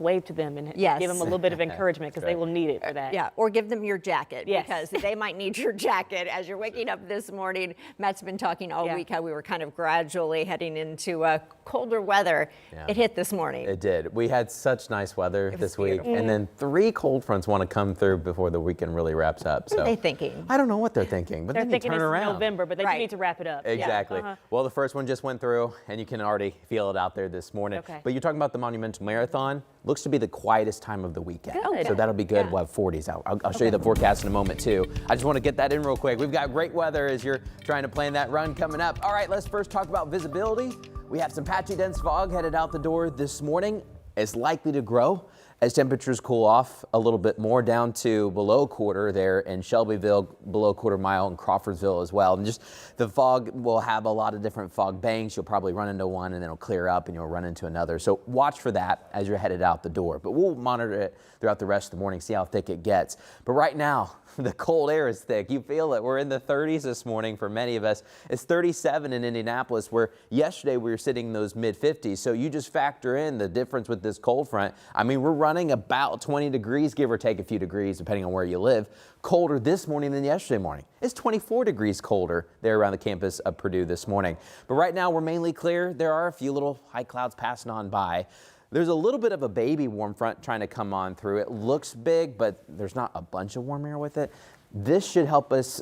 wave to them and Yes. give them a little bit of encouragement because they will need it for that. Yeah, or give them your jacket Yes. because they might need your jacket as you're waking up this morning. Matt's been talking all week how we were kind of gradually heading into colder weather. Yeah. It hit this morning. It did. We had such nice weather this week, and then 3 cold fronts want to come through before the weekend really wraps up. What So are they thinking? I don't know what they're thinking, but They're then thinking you it's turn around. November, but they Right. need to wrap it up. Exactly. Well, the first one just went through, and you can already feel it out there this morning. Okay. But you're talking about the Monumental Marathon. Looks to be the quietest time of the weekend. Good. So that'll be good. Yeah. We'll have 40s out. I'll show you the forecast in a moment, too. I just want to get that in real quick. We've got great weather as you're trying to plan that run coming up. All right, let's first talk about visibility. We have some patchy dense fog headed out the door this morning. It's likely to grow as temperatures cool off a little bit more down to below quarter there in Shelbyville, below quarter mile in Crawfordsville as well. And just the fog will have a lot of different fog banks. You'll probably run into one and then it'll clear up and you'll run into another. So watch for that as you're headed out the door. But we'll monitor it throughout the rest of the morning, see how thick it gets. But right now, the cold air is thick. You feel it. We're in the 30s this morning for many of us. It's 37 in Indianapolis, where yesterday we were sitting in those mid 50s. So you just factor in the difference with this cold front. I mean, we're running about 20 degrees, give or take a few degrees, depending on where you live, colder this morning than yesterday morning. It's 24 degrees colder there around the campus of Purdue this morning. But right now we're mainly clear. There are a few little high clouds passing on by. There's a little bit of a baby warm front trying to come on through. It looks big, but there's not a bunch of warm air with it. This should help us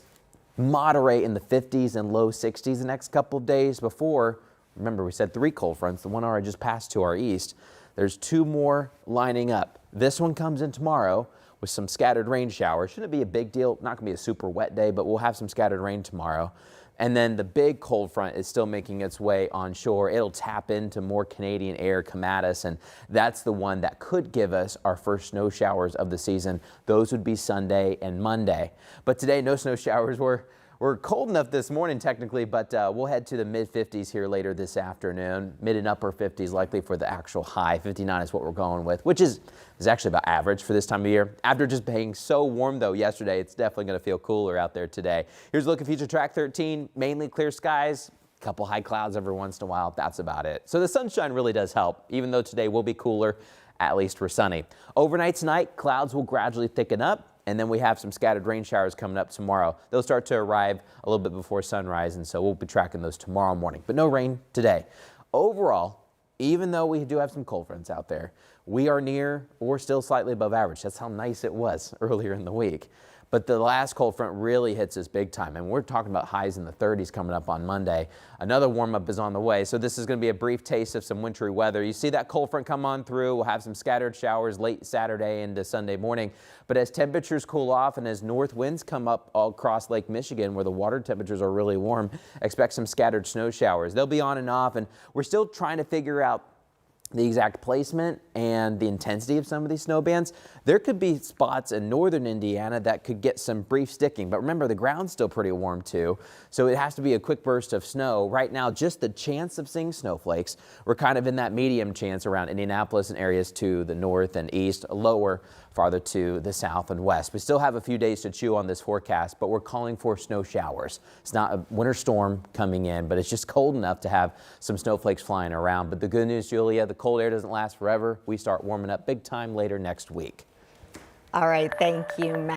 moderate in the 50s and low 60s the next couple of days before. Remember, we said 3 cold fronts. The one already just passed to our east. There's 2 more lining up. This one comes in tomorrow with some scattered rain showers. Shouldn't be a big deal. Not going to be a super wet day, but we'll have some scattered rain tomorrow. And then the big cold front is still making its way onshore. It'll tap into more Canadian air, come at us, and that's the one that could give us our first snow showers of the season. Those would be Sunday and Monday. But today, no snow showers. We're cold enough this morning technically, but we'll head to the mid 50s here later this afternoon. Mid and upper 50s likely for the actual high. 59 is what we're going with, which is actually about average for this time of year. After just being so warm though yesterday, it's definitely going to feel cooler out there today. Here's a look at future track 13. Mainly clear skies. A couple high clouds every once in a while. That's about it. So the sunshine really does help, even though today will be cooler. At least we're sunny. Overnight tonight, clouds will gradually thicken up. And then we have some scattered rain showers coming up tomorrow. They'll start to arrive a little bit before sunrise, and so we'll be tracking those tomorrow morning. But no rain today. Overall, even though we do have some cold fronts out there, we are near or still slightly above average. That's how nice it was earlier in the week. But the last cold front really hits us big time, and we're talking about highs in the 30s coming up on Monday. Another warm-up is on the way, so this is going to be a brief taste of some wintry weather. You see that cold front come on through. We'll have some scattered showers late Saturday into Sunday morning. But as temperatures cool off and as north winds come up all across Lake Michigan, where the water temperatures are really warm, expect some scattered snow showers. They'll be on and off, and we're still trying to figure out the exact placement and the intensity of some of these snow bands. There could be spots in northern Indiana that could get some brief sticking, but remember the ground's still pretty warm too, so it has to be a quick burst of snow. Right now, just the chance of seeing snowflakes, we're kind of in that medium chance around Indianapolis and areas to the north and east, lower farther to the south and west. We still have a few days to chew on this forecast, but we're calling for snow showers. It's not a winter storm coming in, but it's just cold enough to have some snowflakes flying around. But the good news, Julia, the cold air doesn't last forever. We start warming up big time later next week. All right, thank you, Matt.